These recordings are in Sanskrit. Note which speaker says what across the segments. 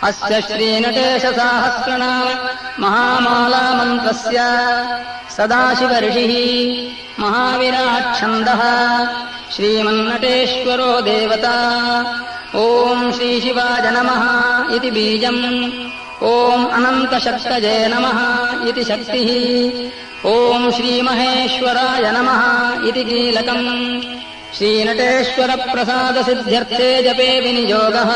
Speaker 1: अस्य श्रीनटेशसहस्रनाम महामालामन्त्रस्य सदाशिवऋषिः महाविराट्छन्दः श्रीमन्नटेश्वरो देवता। ॐ श्रीशिवाय नमः इति बीजम्। ॐ अनन्तशक्तये नमः इति शक्तिः। ॐ श्रीमहेश्वराय नमः इति कीलकम्। श्रीनटेश्वरप्रसादसिद्ध्यर्थे जपे विनियोगः।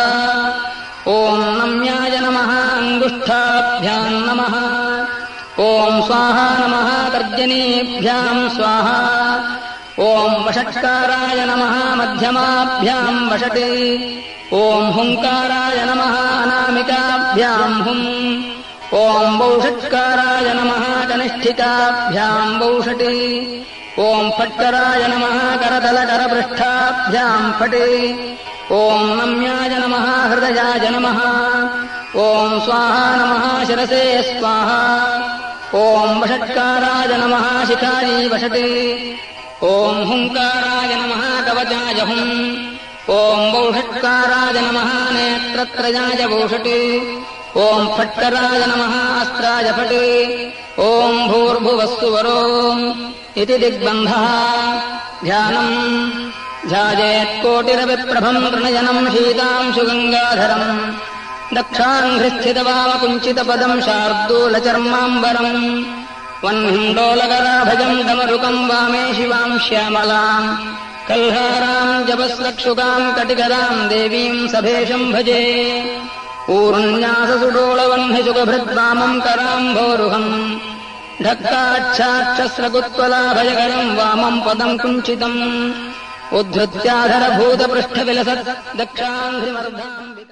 Speaker 1: ॐ नम्याय नमः अङ्गुष्ठाभ्याम् नमः। ॐ स्वाहा नमः तर्जनीभ्याम् स्वाहा। ॐ वषट्काराय नमः मध्यमाभ्याम् वषट्। ॐ हुङ्काराय नमः अनामिकाभ्याम् हुम्। ॐ वौषट्काराय नमः कनिष्ठिकाभ्याम् वौषट्। ॐ फट्कराय नमः करतलकरपृष्ठाभ्याम् फट्। ॐ नम्याय नमः हृदयाय नमः। ॐ स्वाहा नमः शिरसे स्वाहा। ॐ वषट्काराय नमः शिखायै वषट्। ॐ हुङ्काराय नमः कवचाय हुम्। ॐ वौषट्काराय नमः नेत्रत्रयाय वौषट्। ॐ फट्कराय नमः अस्त्राय फट्। ॐ भूर्भुवस्सुवरो इति दिग्बन्धः। ध्यानम् ध्यायेत्कोटिरविप्रभम् तृणयनम् शीतांशुगङ्गाधरम् दक्षाङ्घ्रिस्थितवामकुञ्चितपदम् शार्दूलचर्माम्बरम् वह्निण्डोलकराभजम् डमरुकम् वामे शिवाम् श्यामलाम् कल्हाराम् जपस्रक्षुकाम् कटिकराम् देवीम् सभेशम् भजे। ऊर्ण्याससुडोलवह्निसुखभृद्वामम् कराम्भोरुहम् ढक्काच्छाक्षस्रकुत्वलाभयकरम् वामम् पदम् कुञ्चितम् उद्धृत्याधरभूतपृष्ठविलसत् दक्षाङ्घ्रिमर्धाम्।